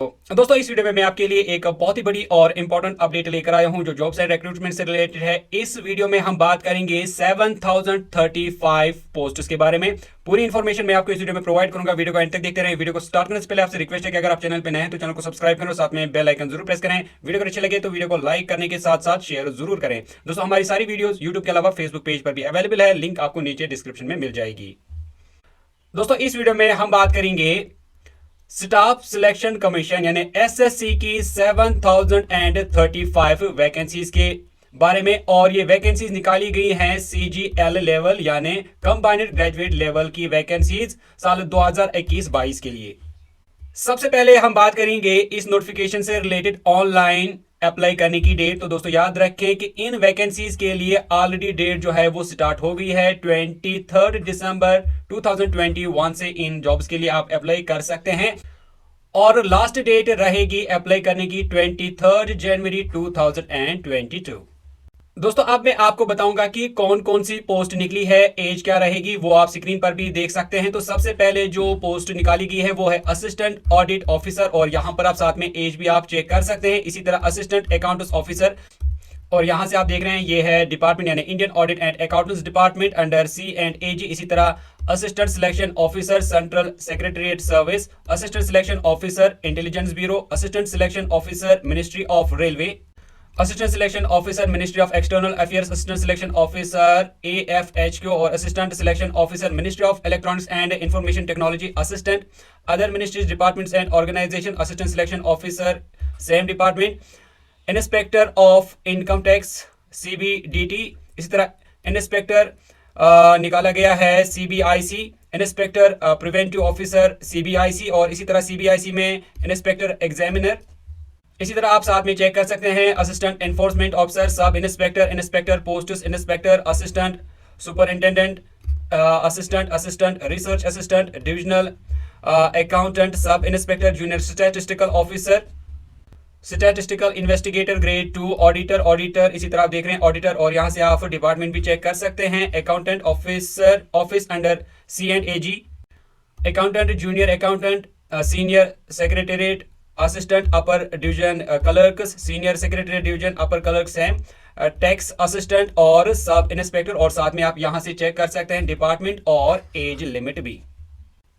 तो दोस्तों इस वीडियो में मैं आपके लिए एक बहुत ही बड़ी और इंपॉर्टेंट अपडेट लेकर आया हूं जो जॉब्स एंड रिक्रूटमेंट से रिलेटेड है। इस वीडियो में हम बात करेंगे 7035 पोस्ट्स के बारे में। पूरी इन्फॉर्मेशन मैं आपको इस वीडियो में प्रोवाइड करूंगा। वीडियो को एंड तक देखते रहें। वीडियो को स्टार्ट करने से पहले आपसे रिक्वेस्ट है कि अगर आप चैनल पर नए हैं तो चैनल को सब्सक्राइब करें और साथ में बेल आइकन जरूर प्रेस करें। वीडियो को अच्छे लगे तो वीडियो को लाइक करने के साथ साथ शेयर जरूर करें। दोस्तों हमारी सारी वीडियोस यूट्यूब के अलावा फेसबुक पेज पर भी अवेलेबल है, लिंक आपको नीचे डिस्क्रिप्शन में मिल जाएगी। दोस्तों इस वीडियो में हम बात करेंगे स्टाफ सिलेक्शन कमीशन यानी एसएससी की 7035 वैकेंसीज के बारे में, और ये वैकेंसीज निकाली गई हैं सीजीएल लेवल यानी कंबाइंड ग्रेजुएट लेवल की वैकेंसीज साल 2021-22 के लिए। सबसे पहले हम बात करेंगे इस नोटिफिकेशन से रिलेटेड ऑनलाइन अप्लाई करने की डेट। तो दोस्तों याद रखें कि इन वैकेंसीज के लिए ऑलरेडी डेट जो है वो स्टार्ट हो गई है। 23 दिसंबर 2021 से इन जॉब्स के लिए आप अप्लाई कर सकते हैं और लास्ट डेट रहेगी अप्लाई करने की 23 जनवरी 2022। दोस्तों अब मैं आपको बताऊंगा कि कौन कौन सी पोस्ट निकली है, एज क्या रहेगी, वो आप स्क्रीन पर भी देख सकते हैं। तो सबसे पहले जो पोस्ट निकाली गई है वो है असिस्टेंट ऑडिट ऑफिसर, और यहां पर आप साथ में एज भी आप चेक कर सकते हैं। इसी तरह असिस्टेंट अकाउंटेंट्स ऑफिसर, और यहां से आप देख रहे हैं ये है डिपार्टमेंट यानी Indian audit and accountants department under C&AG। इसी तरह assistant selection officer central secretariat service, assistant selection officer intelligence bureau, assistant selection officer ministry of railway, assistant selection officer ministry of external affairs, assistant selection officer AFHQ और assistant selection officer ministry of electronics and information technology, assistant other ministries departments and organisation, assistant selection officer same department, inspector of income tax CBDT। इसी तरह inspector निकाला गया है CBIC, inspector preventive officer CBIC, और इसी तरह CBIC में inspector examiner. इसी तरह आप साथ में चेक कर सकते हैं assistant enforcement officer, sub inspector, inspector posts inspector, assistant superintendent, assistant research assistant, divisional accountant, sub inspector, junior statistical officer, statistical investigator grade 2, auditor. इसी तरह आप देख रहे हैं ऑडिटर, और यहाँ से आप डिपार्टमेंट भी चेक कर सकते हैं। Accountant officer office under C&AG, accountant, junior accountant, senior secretariat, assistant upper division clerks, senior secretary division upper clerk same, tax assistant और सब इंस्पेक्टर, और साथ में आप यहां से चेक कर सकते हैं डिपार्टमेंट और एज लिमिट भी।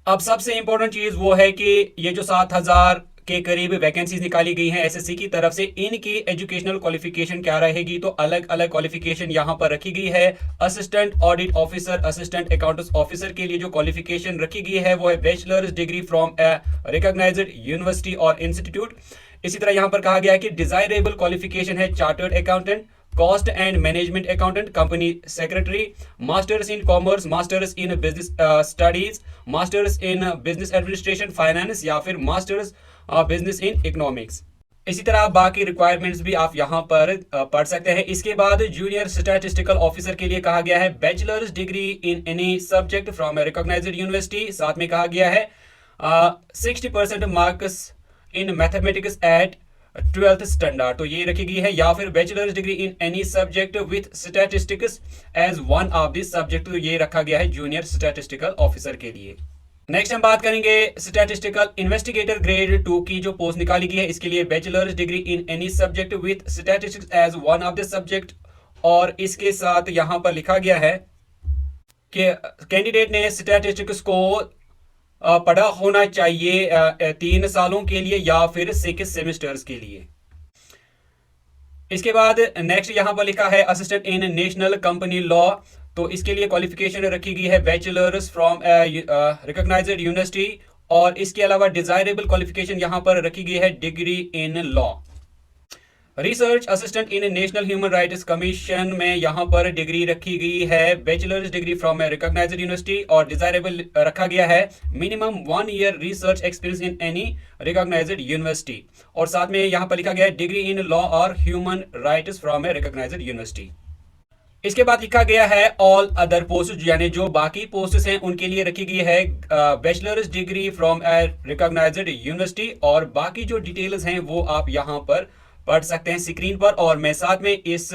अब सबसे इंपॉर्टेंट चीज वो है कि ये जो 7000 के करीब वैकेंसीज निकाली गई हैं एसएससी की तरफ से, इनकी एजुकेशनल क्वालिफिकेशन क्या रहेगी। तो अलग अलग क्वालिफिकेशन यहां पर रखी गई है। Assistant audit officer, assistant accountants officer के लिए जो क्वालिफिकेशन रखी गई है वो है bachelor's degree from a recognised university और इंस्टीट्यूट। इसी तरह यहां पर कहा गया है कि डिजायरेबल क्वालिफिकेशन है chartered accountant, cost and management accountant, company secretary, masters in commerce, masters in business studies, masters in business administration finance, या फिर मास्टर्स बिजनेस इन इकोनॉमिक्स। इसी तरह बाकी रिक्वायरमेंट्स भी आप यहां पर पढ़ सकते हैं। इसके बाद जूनियर स्टैटिस्टिकल ऑफिसर के लिए कहा गया है bachelor's degree in any subject from a recognised university. साथ में कहा गया है 60% marks in mathematics at 12th standard, तो ये रखी गई है, या फिर bachelor's degree in any subject with statistics as one of this subject, तो ये रखा गया है जूनियर स्टैटिस्टिकल ऑफिसर के लिए। नेक्स्ट हम बात करेंगे स्टैटिस्टिकल इन्वेस्टिगेटर ग्रेड 2 की जो पोस्ट निकाली गई है। इसके लिए bachelor's degree in any subject with statistics as one of the subject, और इसके साथ यहां पर लिखा गया है कि कैंडिडेट ने स्टैटिस्टिक्स को पढ़ा होना चाहिए 3 सालों के लिए या फिर 6 सेमेस्टर्स के लिए। इसके बाद नेक्स्ट यहां पर लिखा है assistant in national company law, तो इसके लिए क्वालिफिकेशन रखी गई है बैचलर्स फ्रॉम रिकॉग्नाइज्ड यूनिवर्सिटी, और इसके अलावा डिजायरेबल क्वालिफिकेशन यहां पर रखी गई है degree in law. Research assistant in national human rights commission में यहां पर डिग्री रखी गई है bachelor's degree from a recognised university, और डिजायरेबल रखा गया है minimum 1 year research experience in any recognised university, और साथ में यहां पर लिखा गया है डिग्री इन लॉ और human rights from a recognised university. इसके बाद लिखा गया है ऑल अदर पोस्ट, यानी जो बाकी पोस्ट हैं उनके लिए रखी गई है bachelor's degree from a recognised university, और बाकी जो डिटेल्स हैं वो आप यहां पर पढ़ सकते हैं स्क्रीन पर, और मैं साथ में इस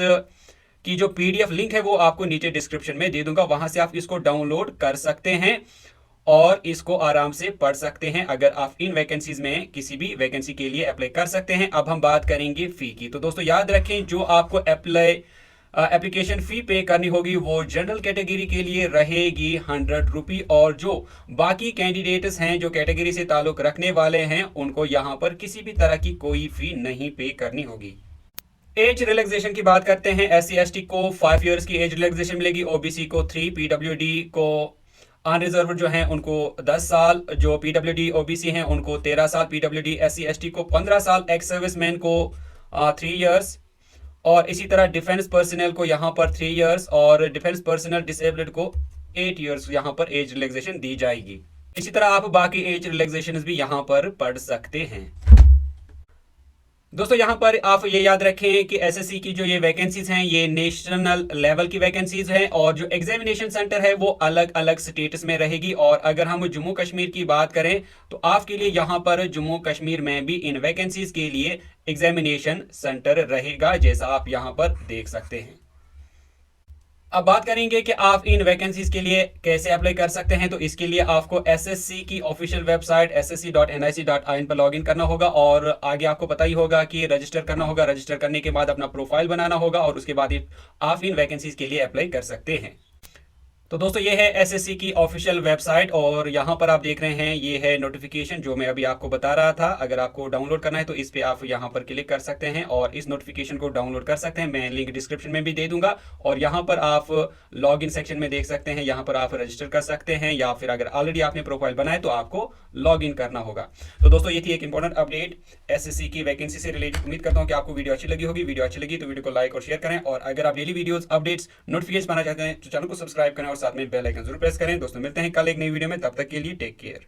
की जो PDF लिंक है वो आपको नीचे डिस्क्रिप्शन में दे दूंगा, वहां से आप इसको डाउनलोड कर सकते हैं। और इसको आराम से पढ़ सकते हैं अगर आप इन वैकेंसीज में किसी भी वैकेंसी के लिए अप्लाई कर सकते हैं। अब हम बात करेंगे फी की। तो दोस्तों याद रखें, जो आपको एप्लीकेशन फी पे करनी होगी वो जनरल कैटेगरी के लिए रहेगी 100 रुपी, और जो बाकी कैंडिडेट्स हैं जो कैटेगरी से ताल्लुक रखने वाले हैं उनको यहाँ पर किसी भी तरह की कोई फी नहीं पे करनी होगी। एज रिलैक्सेशन की बात करते हैं। SC/ST को 5 इयर्स की एज रिलैक्सेशन मिलेगी, OBC को 3, PWD को अनरिजर्व जो हैं उनको 10 साल, जो PWD OBC हैं उनको 13 साल, PWD SC/ST को 15 साल, एक्स सर्विसमैन को 3 इयर्स, और इसी तरह डिफेंस पर्सनल को यहाँ पर 3 इयर्स, और डिफेंस पर्सनल डिसेबल्ड को 8 इयर्स यहाँ पर एज रिलैक्सेशन दी जाएगी। इसी तरह आप बाकी एज रिलैक्सेशन भी यहाँ पर पढ़ सकते हैं। दोस्तों यहाँ पर आप ये याद रखें कि SSC की जो ये वैकेंसीज हैं ये नेशनल लेवल की वैकेंसीज हैं, और जो एग्जामिनेशन सेंटर है वो अलग अलग स्टेट्स में रहेगी। और अगर हम जम्मू कश्मीर की बात करें तो आपके लिए यहाँ पर जम्मू कश्मीर में भी इन वैकेंसीज के लिए एग्जामिनेशन सेंटर रहेगा, जैसा आप यहाँ पर देख सकते हैं। अब बात करेंगे कि आप इन वैकेंसीज के लिए कैसे अप्लाई कर सकते हैं। तो इसके लिए आपको SSC की ऑफिशियल वेबसाइट ssc.nic.in पर लॉगिन करना होगा, और आगे आपको पता ही होगा कि रजिस्टर करना होगा। रजिस्टर करने के बाद अपना प्रोफाइल बनाना होगा, और उसके बाद आप इन वैकेंसीज के लिए अप्लाई कर सकते हैं। तो दोस्तों ये है SSC की ऑफिशियल वेबसाइट, और यहाँ पर आप देख रहे हैं ये है नोटिफिकेशन जो मैं अभी आपको बता रहा था। अगर आपको डाउनलोड करना है तो इस पे आप यहाँ पर क्लिक कर सकते हैं और इस नोटिफिकेशन को डाउनलोड कर सकते हैं। मैं लिंक डिस्क्रिप्शन में भी दे दूंगा, और यहाँ पर आप लॉग इन सेक्शन में देख सकते हैं, यहाँ पर आप रजिस्टर कर सकते हैं, या फिर अगर ऑलरेडी आपने प्रोफाइल बनाया तो आपको लॉग इन करना होगा। तो दोस्तों ये थी एक इंपॉर्टेंट अपडेट SSC की वैकेंसी से रिलेटेड। उम्मीद करता हूँ कि आपको वीडियो अच्छी लगी होगी। वीडियो अच्छी लगी तो वीडियो को लाइक और शेयर करें, और अगर आप डेली वीडियोस अपडेट्स नोटिफिकेशन पाना चाहते हैं तो चैनल को सब्सक्राइब करें और साथ में बेल आइकन जरूर प्रेस करें। दोस्तों मिलते हैं कल एक नई वीडियो में, तब तक के लिए टेक केयर।